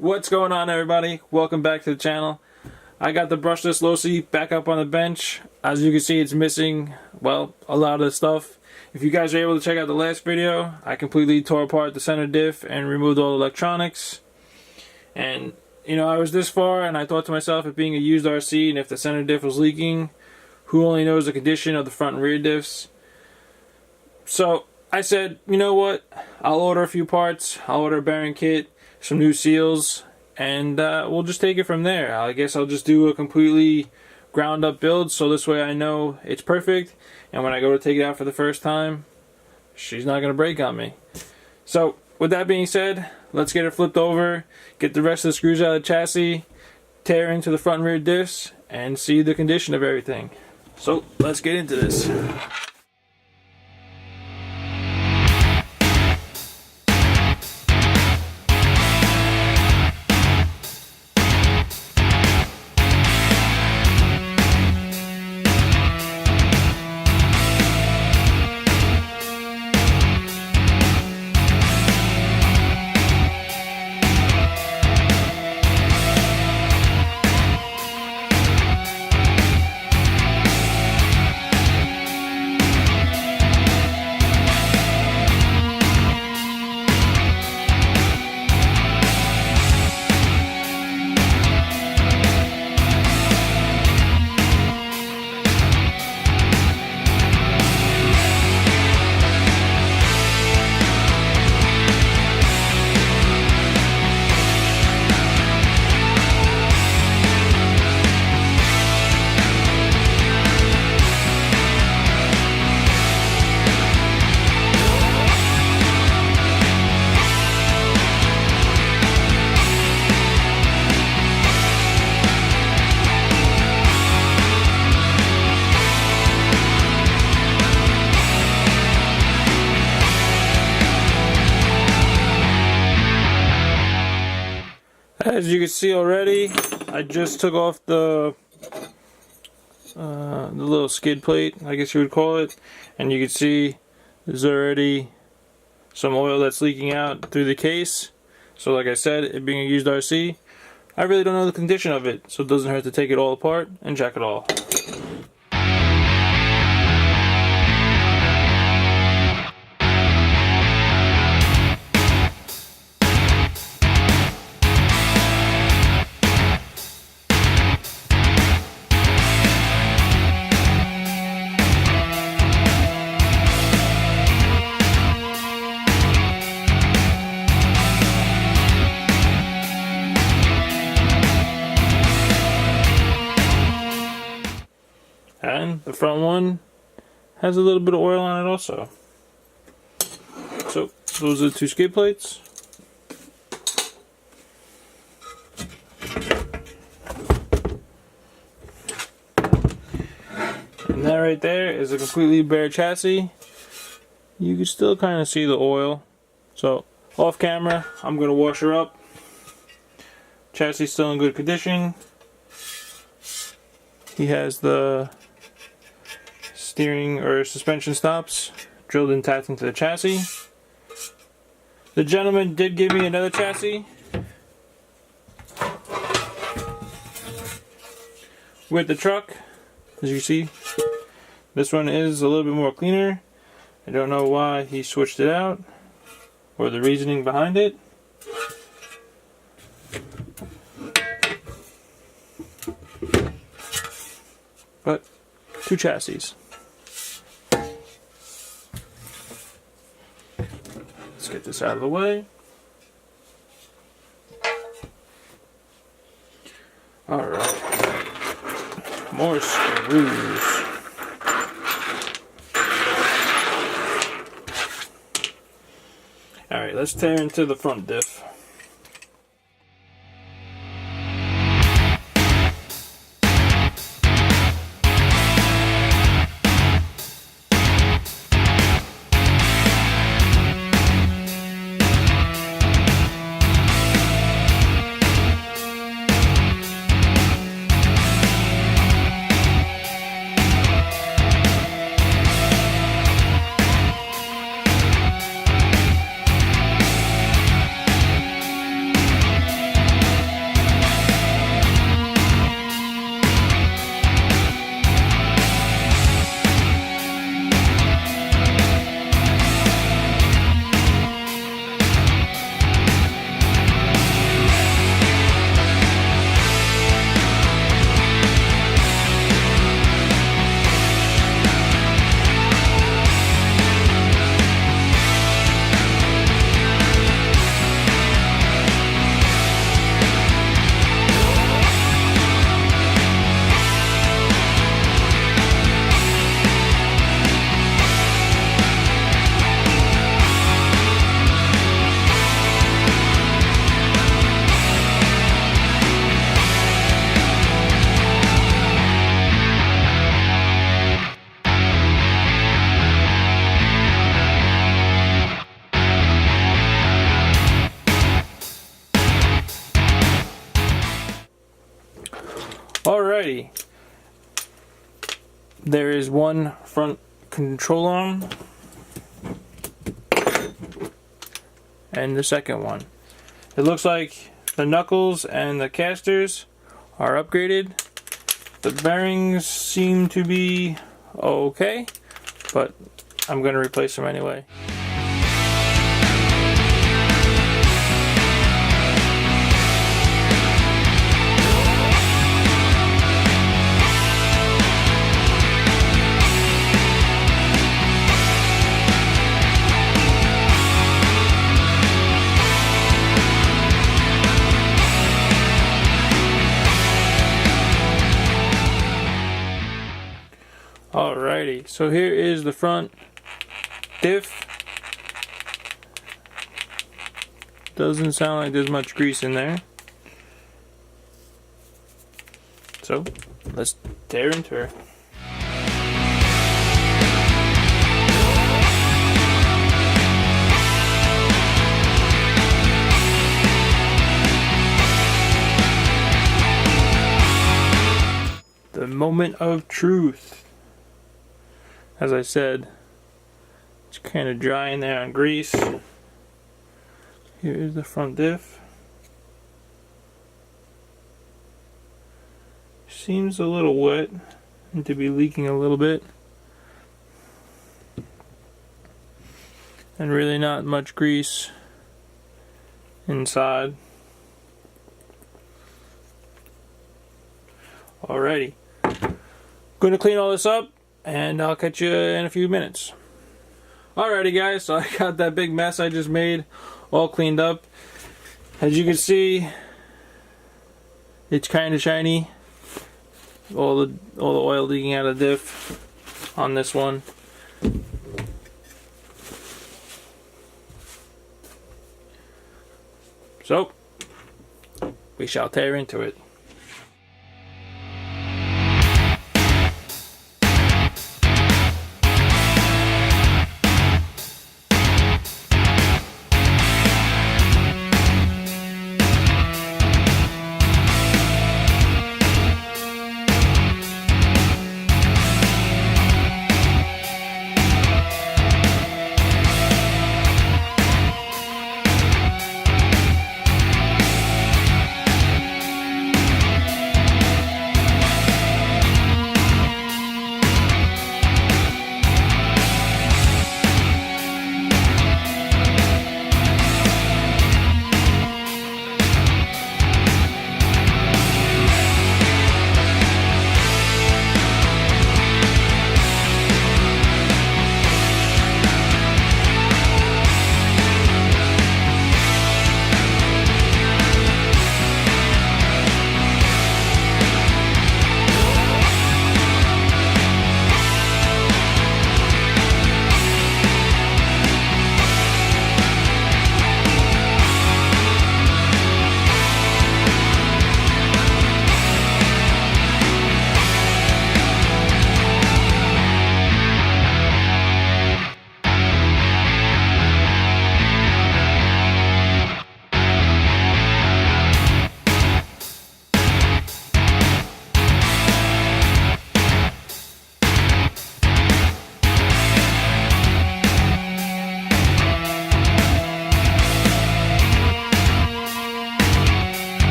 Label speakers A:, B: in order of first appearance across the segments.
A: What's going on, everybody? Welcome back to the channel. I got the brushless Losi back up on the bench. As you can see, it's missing, well, a lot of the stuff. If you guys are able to check out the last video, I completely tore apart the center diff and removed all the electronics. And, you know, I was this far and I thought to myself, it being a used RC and if the center diff was leaking, who only knows the condition of the front and rear diffs. So I said, you know what, I'll order a few parts, I'll order a bearing kit, some new seals, and we'll just take it from there. I guess I'll just do a completely ground up build, so this way I know it's perfect, and when I go to take it out for the first time, she's not going to break on me. So with that being said, let's get her flipped over, get the rest of the screws out of the chassis, tear into the front and rear diffs, and see the condition of everything. So let's get into this. As you can see already, I just took off the little skid plate, I guess you would call it, and you can see there's already some oil that's leaking out through the case. So like I said, it being a used RC, I really don't know the condition of it, so it doesn't hurt to take it all apart and check it all. And the front one has a little bit of oil on it also. So those are the two skid plates. And that right there is a completely bare chassis. You can still kind of see the oil. So off camera, I'm going to wash her up. Chassis still in good condition. He has the steering or suspension stops drilled and tacked into the chassis. The gentleman did give me another chassis with the truck. As you see, this one is a little bit more cleaner. I don't know why he switched it out or the reasoning behind it. But two chassis. Let's get this out of the way. Alright. More screws. Alright, let's tear into the front diff. Alrighty. There is one front control arm and the second one. It looks like the knuckles and the casters are upgraded. The bearings seem to be okay, but I'm going to replace them anyway. Alrighty, so here is the front diff. Doesn't sound like there's much grease in there. So, let's tear into her. The moment of truth. As I said, it's kind of dry in there on grease. Here's the front diff. Seems a little wet and to be leaking a little bit. And really not much grease inside. Alrighty. Going to clean all this up, and I'll catch you in a few minutes. Alrighty guys, so I got that big mess I just made all cleaned up. As you can see, it's kind of shiny. All the oil leaking out of the diff on this one. So, we shall tear into it.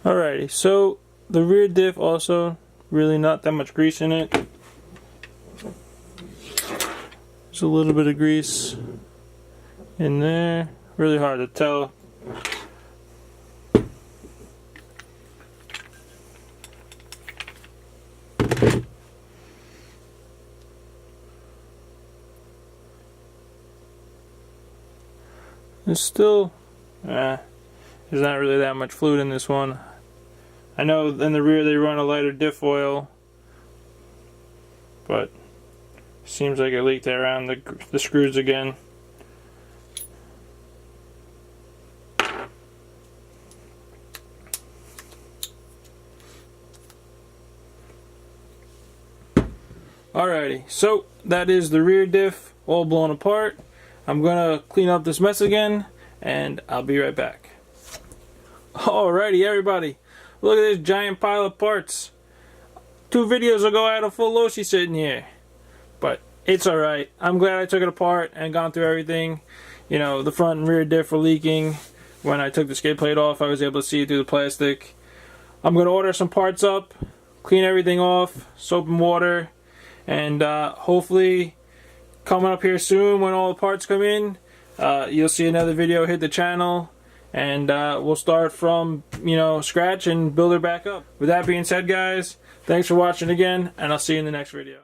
A: Alrighty, so the rear diff also really not that much grease in it. There's a little bit of grease in there, really hard to tell. There's still, there's not really that much fluid in this one. I know in the rear they run a lighter diff oil, but seems like it leaked around the screws again. Alrighty, so that is the rear diff all blown apart. I'm gonna clean up this mess again, and I'll be right back. Alrighty, everybody, look at this giant pile of parts. 2 videos ago I had a full Losi sitting here, but it's alright. I'm glad I took it apart and gone through everything. You know, the front and rear diff were leaking. When I took the skid plate off, I was able to see it through the plastic. I'm gonna order some parts up, clean everything off, soap and water, and hopefully coming up here soon when all the parts come in, you'll see another video hit the channel, and we'll start from, you know, scratch and build it back up. With that being said, guys, thanks for watching again, and I'll see you in the next video.